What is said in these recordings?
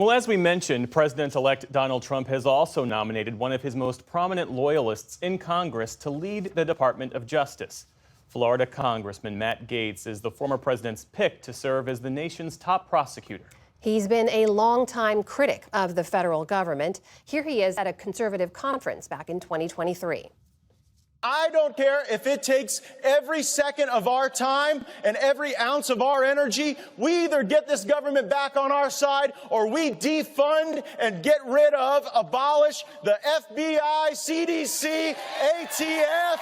Well, as we mentioned, President-elect Donald Trump has also nominated one of his most prominent loyalists in Congress to lead the Department of Justice. Florida Congressman Matt Gaetz is the former president's pick to serve as the nation's top prosecutor. He's been a longtime critic of the federal government. Here he is at a conservative conference back in 2023. I don't care if it takes every second of our time and every ounce of our energy. We either get this government back on our side or we defund and get rid of, abolish the FBI, CDC, ATF,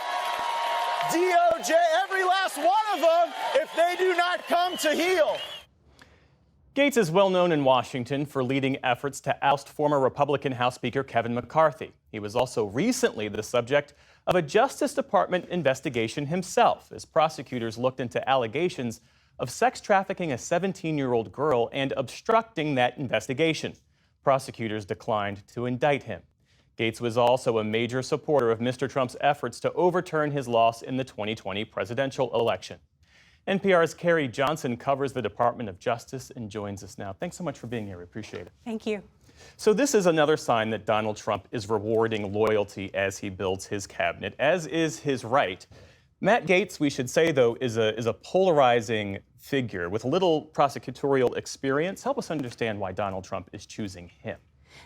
DOJ, every last one of them, if they do not come to heel. Gaetz is well known in Washington for leading efforts to oust former Republican House Speaker Kevin McCarthy. He was also recently the subject of a Justice Department investigation himself, as prosecutors looked into allegations of sex trafficking a 17-year-old girl and obstructing that investigation. Prosecutors declined to indict him. Gaetz was also a major supporter of Mr. Trump's efforts to overturn his loss in the 2020 presidential election. NPR's Carrie Johnson covers the Department of Justice and joins us now. Thanks so much for being here. We appreciate it. Thank you. So this is another sign that Donald Trump is rewarding loyalty as he builds his cabinet, as is his right. Matt Gaetz, we should say, though, is a polarizing figure with little prosecutorial experience. Help us understand why Donald Trump is choosing him.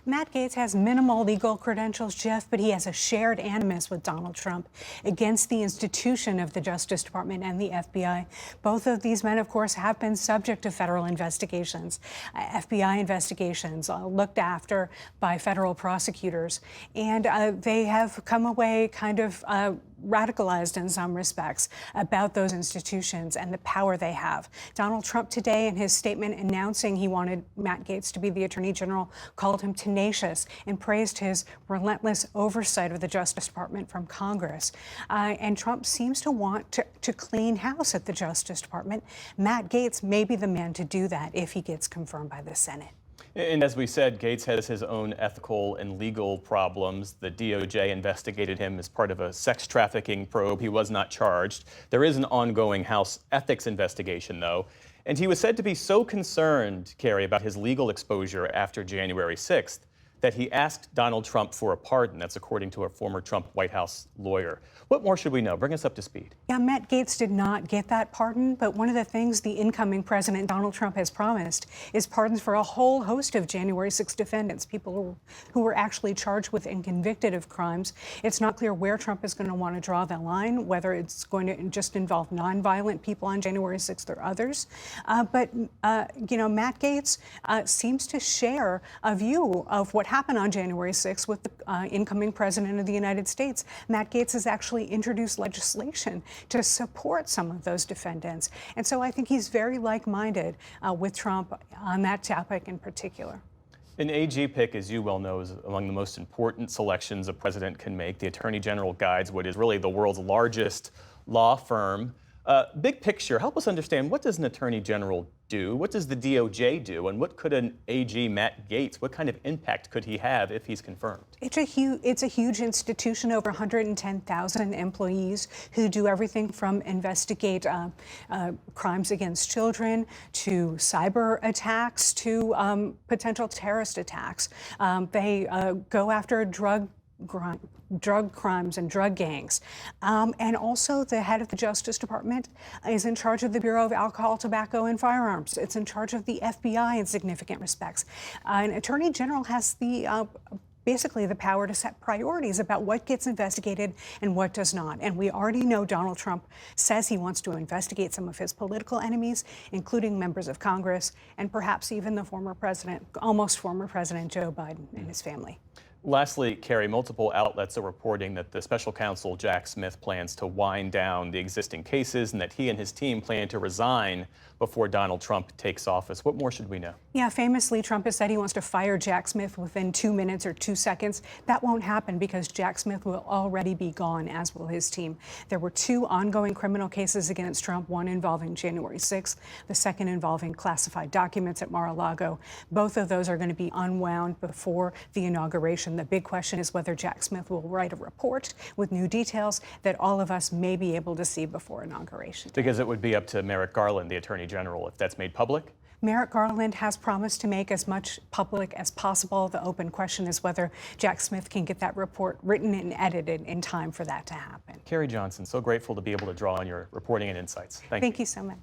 Matt Gaetz has minimal legal credentials, Jeff, but he has a shared animus with Donald Trump against the institution of the Justice Department and the FBI. Both of these men, of course, have been subject to federal investigations, FBI investigations looked after by federal prosecutors, and they have come away kind of radicalized in some respects about those institutions and the power they have. Donald Trump today, in his statement announcing he wanted Matt Gaetz to be the Attorney General, called him tenacious and praised his relentless oversight of the Justice Department from Congress. And Trump seems to want to clean house at the Justice Department. Matt Gaetz may be the man to do that if he gets confirmed by the Senate. And as we said, Gaetz has his own ethical and legal problems. The DOJ investigated him as part of a sex trafficking probe. He was not charged. There is an ongoing House ethics investigation, though. And he was said to be so concerned, Carrie, about his legal exposure after January 6th, that he asked Donald Trump for a pardon. That's according to a former Trump White House lawyer. What more should we know? Bring us up to speed. Yeah, Matt Gaetz did not get that pardon, but one of the things the incoming president, Donald Trump, has promised is pardons for a whole host of January 6 defendants, people who were actually charged with and convicted of crimes. It's not clear where Trump is going to want to draw the line, whether it's going to just involve nonviolent people on January 6th or others. But Matt Gaetz seems to share a view of what happened on January 6th with the incoming president of the United States. Matt Gaetz has actually introduced legislation to support some of those defendants. And so I think he's very like-minded with Trump on that topic in particular. An AG pick, as you well know, is among the most important selections a president can make. The Attorney General guides what is really the world's largest law firm. Big picture, help us understand, what does an Attorney General do? What does the DOJ do? And what could an AG, Matt Gaetz, what kind of impact could he have if he's confirmed? It's a huge institution, over 110,000 employees who do everything from investigate crimes against children to cyber attacks to potential terrorist attacks. They go after drug crimes and drug gangs. And also the head of the Justice Department is in charge of the Bureau of Alcohol, Tobacco, and Firearms. It's in charge of the FBI in significant respects. An Attorney General has basically the power to set priorities about what gets investigated and what does not. And we already know Donald Trump says he wants to investigate some of his political enemies, including members of Congress, and perhaps even the almost former President Joe Biden and his family. Lastly, Carrie, multiple outlets are reporting that the special counsel, Jack Smith, plans to wind down the existing cases and that he and his team plan to resign before Donald Trump takes office. What more should we know? Yeah, famously, Trump has said he wants to fire Jack Smith within 2 minutes or 2 seconds. That won't happen because Jack Smith will already be gone, as will his team. There were 2 ongoing criminal cases against Trump, one involving January 6th, the second involving classified documents at Mar-a-Lago. Both of those are going to be unwound before the inauguration. The big question is whether Jack Smith will write a report with new details that all of us may be able to see before inauguration. Because it would be up to Merrick Garland, the Attorney General, if that's made public? Merrick Garland has promised to make as much public as possible. The open question is whether Jack Smith can get that report written and edited in time for that to happen. Carrie Johnson, so grateful to be able to draw on your reporting and insights. Thank you. Thank you so much.